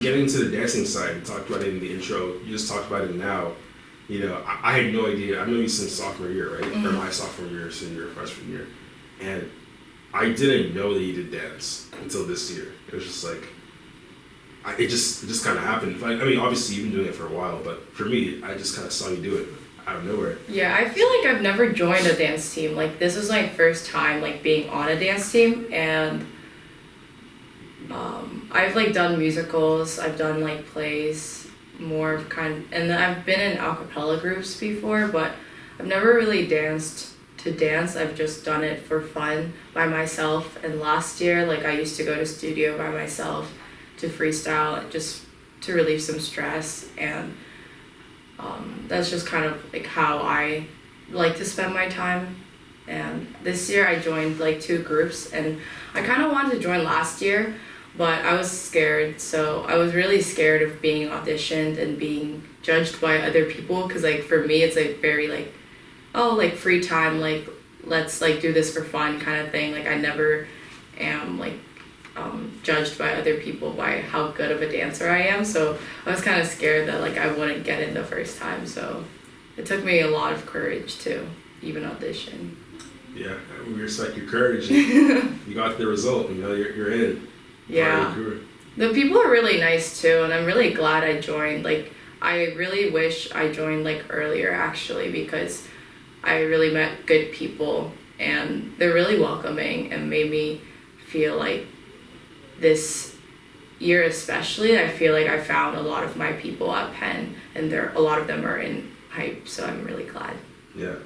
Getting into the dancing side, you talked about it in the intro. You just talked about it now. I had no idea. I know you since sophomore year, right? Or my sophomore year, senior, freshman year, and I didn't know that you did dance until this year. It was just like, it just kind of happened. Like, I mean, obviously you've been doing it for a while, but for me, I just kind of saw you do it out of nowhere. Yeah, I feel like I've never joined a dance team. Like, this is my first time like being on a dance team, and I've like done musicals, I've done like plays, more of and then I've been in a cappella groups before, but I've never really danced to dance. I've just done it for fun by myself. And last year, like, I used to go to studio by myself to freestyle, just to relieve some stress, and that's just kind of like how I like to spend my time. And this year I joined like 2 groups, and I kind of wanted to join last year, but I was scared. So I was really scared of being auditioned and being judged by other people, because like for me it's like very like, oh, like free time, like let's like do this for fun kind of thing. Like I never am like judged by other people by how good of a dancer I am. So I was kind of scared that like I wouldn't get in the first time. So it took me a lot of courage to even audition. Yeah, we respect your courage. And you got the result. You're in. Yeah. The people are really nice too, and I'm really glad I joined. Like, I really wish I joined like earlier actually, because I really met good people, and they're really welcoming and made me feel like this year especially, I feel like I found a lot of my people at Penn, and a lot of them are in Hype, so I'm really glad. Yeah,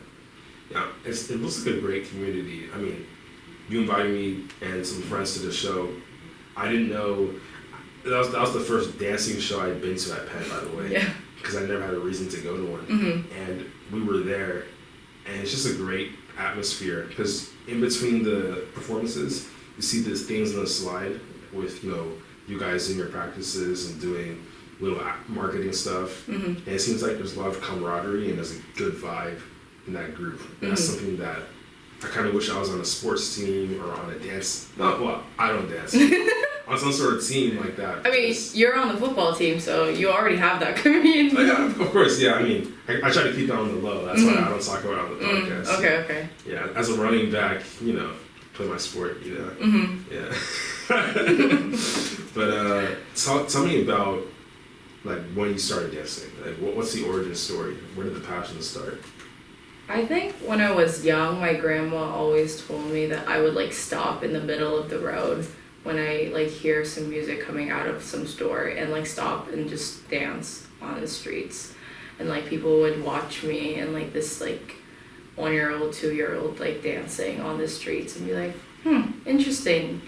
it looks like a great community. I mean, you invited me and some friends to the show. I didn't know that was the first dancing show I'd been to at Penn, by the way. Yeah. Because I never had a reason to go to one. And we were there, and it's just a great atmosphere. Because in between the performances, you see these things on the slide with you guys in your practices and doing little marketing stuff. And it seems like there's a lot of camaraderie and there's a good vibe in that group. And that's something that I kind of wish I was on a sports team or on a dance. I don't dance. On some sort of team like that. I mean, you're on the football team, so you already have that community. Oh, yeah, of course, yeah. I mean, I try to keep that on the low. That's why I don't talk about it on the podcast. Okay. Yeah, as a running back, play my sport, Yeah. But tell me about like when you started dancing. Like, what's the origin story? Where did the passion start? I think when I was young, my grandma always told me that I would like stop in the middle of the road when I like hear some music coming out of some store, and like stop and just dance on the streets. And like people would watch me, and like this like 1-year-old, 2-year-old like dancing on the streets, and be like, interesting,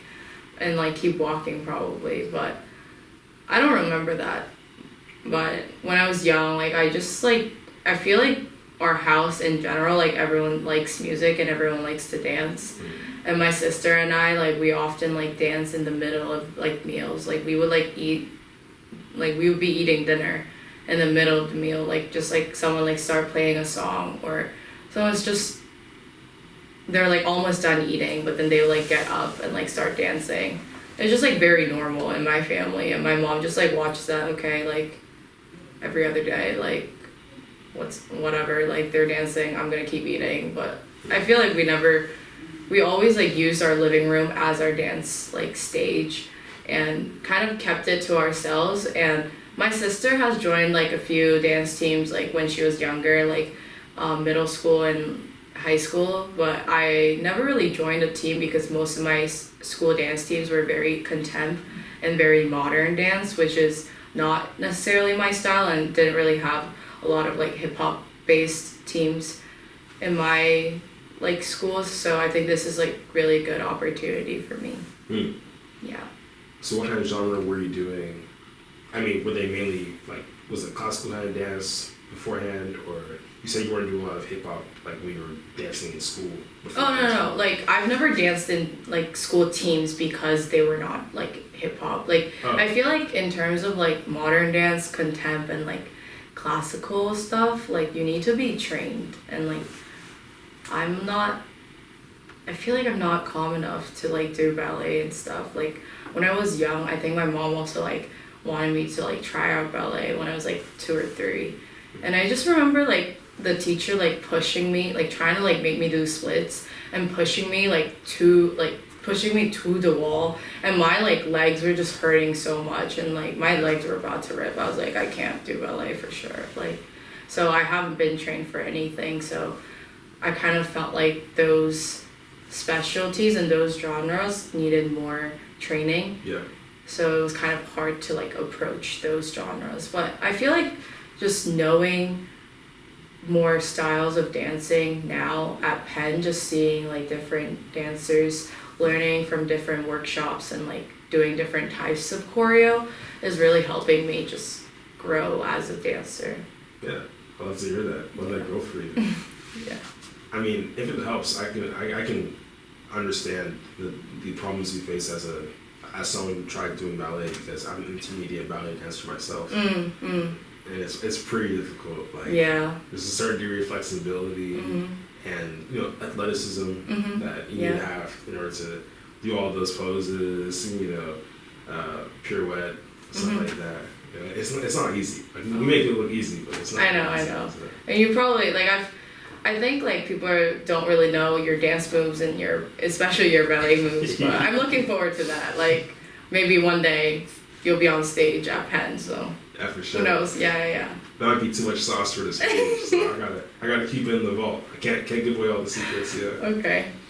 and like keep walking probably. But I don't remember that. But when I was young, like I just like, I feel like our house in general, like everyone likes music and everyone likes to dance. And my sister and I, like, we often like dance in the middle of like meals. Like we would like eat, like we would be eating dinner in the middle of the meal, like just like someone like start playing a song, or someone's just, they're like almost done eating, but then they would like get up and like start dancing. It's just like very normal in my family, and my mom just like watches that, okay, like every other day, like whatever, like they're dancing, I'm gonna keep eating. But I feel like we always like used our living room as our dance like stage, and kind of kept it to ourselves. And my sister has joined like a few dance teams like when she was younger, like middle school and high school, but I never really joined a team because most of my school dance teams were very contempt and very modern dance, which is not necessarily my style, and didn't really have a lot of like hip-hop based teams in my like schools. So I think this is like really good opportunity for me. Yeah. So what kind of genre were you doing? I mean, were they mainly like, was it classical kind of dance beforehand, or you said you weren't doing a lot of hip-hop like when you were dancing in school before? No, like I've never danced in like school teams because they were not like hip-hop. Like I feel like in terms of like modern dance, contempt, and like classical stuff, like you need to be trained, and like I feel like I'm not calm enough to like do ballet and stuff. Like when I was young, I think my mom also like wanted me to like try out ballet when I was like 2 or 3. And I just remember like the teacher like pushing me, like trying to like make me do splits and pushing me to the wall, and my like legs were just hurting so much, and like my legs were about to rip. I was like, I can't do ballet for sure. Like, so I haven't been trained for anything, so I kind of felt like those specialties and those genres needed more training. Yeah. So it was kind of hard to like approach those genres. But I feel like just knowing more styles of dancing now at Penn, just seeing like different dancers, learning from different workshops and like doing different types of choreo is really helping me just grow as a dancer. Yeah, I'd love to hear that. Let that grow for you. Yeah. I mean, if it helps, I can understand the problems you face as someone who tried doing ballet, because I'm an intermediate ballet dancer myself. And it's pretty difficult. Like, yeah. There's a certain degree of flexibility and, you know, athleticism that you need to have in order to do all those poses, you know, pirouette, stuff like that. You know, it's not easy. Like, we make it look easy, but it's not. I know. So. And you probably like I think like people don't really know your dance moves and especially your ballet moves, but I'm looking forward to that. Like maybe one day you'll be on stage at Penn, so. Yeah, for sure. Who knows? Yeah. That might be too much sauce for this page, so I gotta keep it in the vault. I can't give away all the secrets. Yeah. Okay.